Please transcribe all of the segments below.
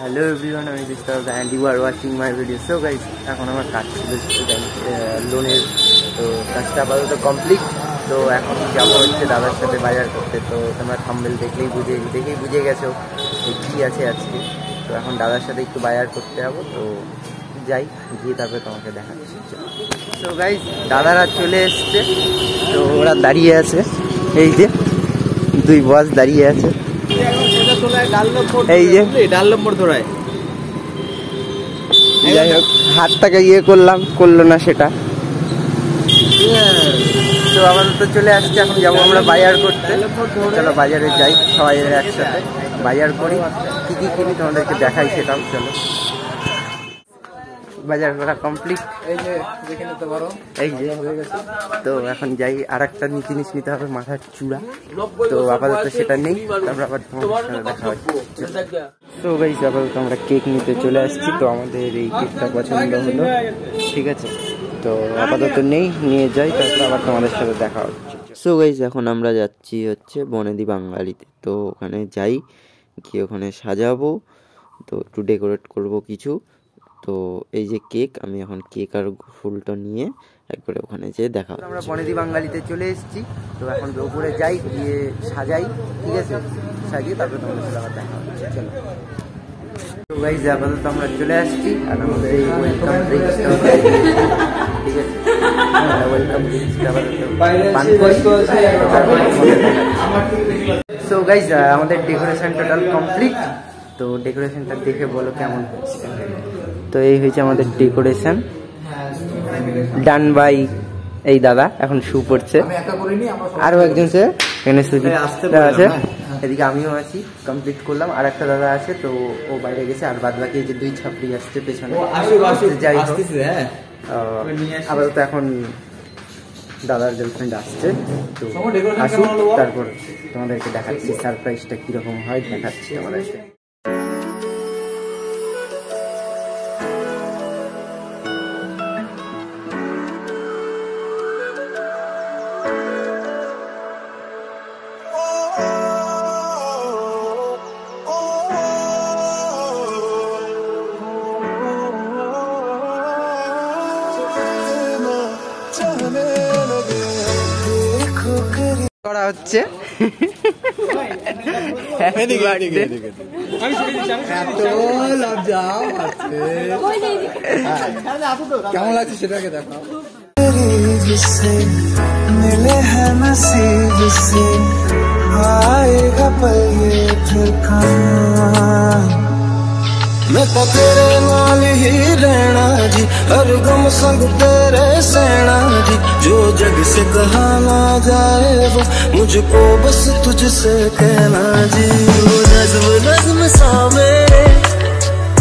Hello everyone, আমি Bistar and you are watching my video. So guys, এখন আমার কাজ ছিল লোনের, তো কাজটা আপাতত কমপ্লিট। তো এখন যাবো হচ্ছে দাদার সাথে বাজার করতে। তো তোমরা থাম্বনেল দেখেই বুঝে গেছো কী আছে আজকে। তো এখন দাদার সাথে একটু বাজার করতে যাবো, তো যাই, গিয়ে তারপরে তোমাকে দেখাচ্ছি। তো গাইস, দাদারা চলে এসছে, তো ওরা দাঁড়িয়ে আছে, এই যে দুই বস দাঁড়িয়ে আছে, এই যে ডাল্লম্বর ধরায়। যাই হোক, হাতটাকে করলো না সেটা। তো আপাতত চলে আসছে, এখন যাবো আমরা বাজার করতে। চলো বাজারে যাই, সবাই একসাথে বাজার করি, কি কি কিনি তোমাদেরকে দেখাই সেটাও। চলো, বাজার করা কমপ্লিট, এই যে দেখে নিতে পারো, এই যে হয়ে গেছে। তো এখন যাই, আর একটা জিনিস নিতে হবে, মাথার চূড়া। তো আপাতত সেটা নেই, তারপর আবার তোমার সাথে দেখা হচ্ছে। তো গাইস, আপাতত আমরা কেক নিতে চলে আসছি। তো আমাদের এই কেকটা পছন্দ হলো, ঠিক আছে। তো আপাতত নেই, নিয়ে যাই, তারপর আবার তোমাদের সাথে দেখা হচ্ছে। সো গাইস, এখন আমরা যাচ্ছি হচ্ছে বনেদি বাঙালিতে। তো ওখানে যাই, গিয়ে ওখানে সাজাবো, তো একটু ডেকোরেট করবো কিছু। তো এই যে কেক, আমি এখন কেক আর ফুলটা নিয়ে একবারে ওখানে যেয়ে দেখা হচ্ছে। আমরা বনেদি বাঙালিতে চলে এসেছি, তো এখন উপরে যাই, গিয়ে সাজাই, ঠিক আছে। সাজিয়ে তারপরে তোমাদের সাথে আবার দেখা হচ্ছে। চলো। তো গাইস, আপাতত আমরা চলে আসছি, আর আমাদের এই ওয়েলকাম ড্রিঙ্কসটা, ঠিক আছে, ওয়েলকাম ড্রিঙ্কসটা পান করি। সো গাইস, আমাদের ডেকোরেশন টোটাল কমপ্লিট। তো ডেকোরেশনটা দেখে বলো কেমন হচ্ছে। তো এই হয়েছে আমাদের ডেকোরেশন, ডান বাই এই দাদা, এখন শু পড়ছে। আরও একজন সে এখানে সুজিত আছে, এদিকে আমিও আছি, কমপ্লিট করলাম। আর একটা দাদা আছে, তো ও বাইরে গেছে। আর বাদ বাকি যে দুই ছাপড়ি আসছে পেছনে। যাই হোক, আপাতত এখন দাদার গার্লফ্রেন্ড আসছে, তো আসুক, তারপর তোমাদেরকে দেখাচ্ছি সারপ্রাইজটা কিরকম হয়, দেখাচ্ছি তোমাদেরকে। করা হচ্ছে কেমন লাগছে সেটাকে দেখো। মিলে হ্যাঁ নসিব সে আয়েগা পল ये फिर कहाँ मैं तो तेरे नाल ही रहना जी, हर गम संग तेरे सहना जी। जो जग से कहा ना जाए वो मुझको बस तुझसे कहना जी। वो नज़्म नज़्म सा मेरे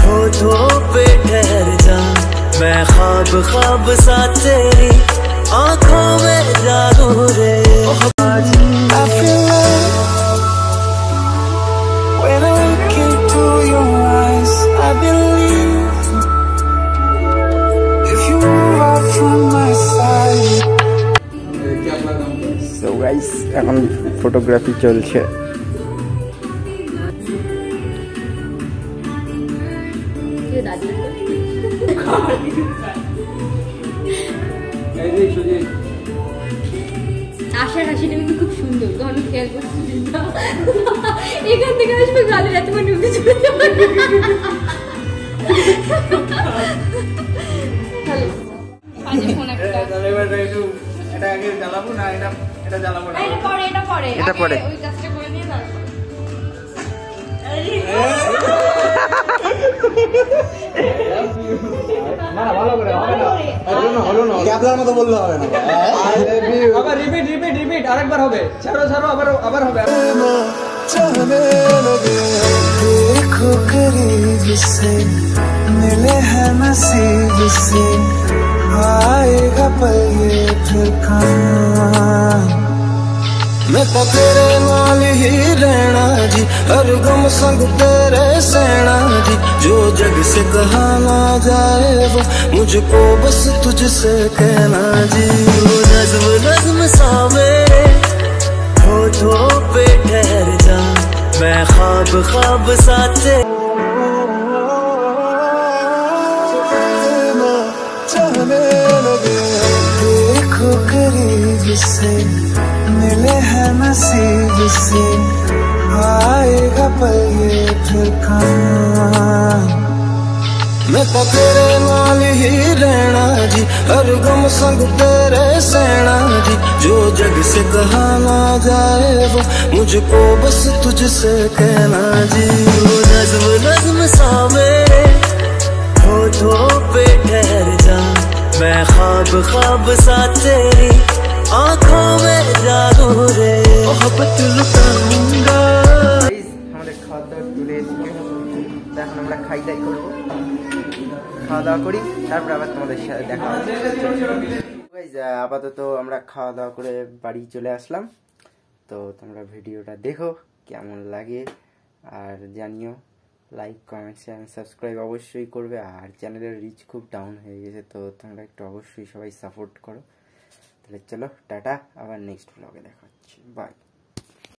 होठों पे ठहर जा, मैं ख्वाब ख्वाब सा तेरी आँखों में जागू रे। I feel like when I look into your eyes, I believe if you move out from my side. So guys, এখন ফটোগ্রাফি চলছে। আশার হাসিটা কিন্তু খুব সুন্দর, ঘন খেয়াল করছি। এখান থেকে আসবে গালের এত মানে উঠে চলে যাবে। এটা পরে ক্যাবলার মতো বললে হবে না, আবার রিপিট আরেকবার হবে। ছাড়ো আবার হবে। देखो करीब से मिले हैं नसीब से आएगा पल ये फिर कहाँ मैं तो तेरे नाल ही रहना जी, हर गम संग तेरे सहना जी। जो जग से कहा ना जाए वो मुझको बस तुझसे कहना जी। वो नज़्म नज़्म सा मेरे होठों पे ठहर जा, मैं ख्वाब ख्वाब सा तेरे से आएगा पल ये फिर कहाँ। मैं तो तेरे नाल ही रहना जी, हर गम संग तेरे सहना जी। जो जग से कहा ना जाए वो मुझको बस तुझसे कहना जी। वो नज़्म नज़्म सा मेरे होठों पे ठहर जा, मैं ख्वाब ख्वाब सा तेरी आँखों में जागो रे, मोहब्बत लुटाऊंगा। আমাদের খাওয়া দাওয়া চলে এসেছে, তো এখন আমরা খাই দাই করবো, খাওয়া দাওয়া করি, তারপর আবার তোমাদের সাথে দেখা হবে। আপাতত আমরা খাওয়া দাওয়া করে বাড়ি চলে আসলাম। তো তোমরা ভিডিওটা দেখো কেমন লাগে আর জানিও, লাইক কমেন্ট শেয়ার সাবস্ক্রাইব অবশ্যই করবে। আর চ্যানেলের রিচ খুব ডাউন হয়ে গেছে, তো তোমরা একটু অবশ্যই সবাই সাপোর্ট করো। তাহলে চলো টাটা, আবার নেক্সট ব্লগে দেখা হচ্ছে, বাই।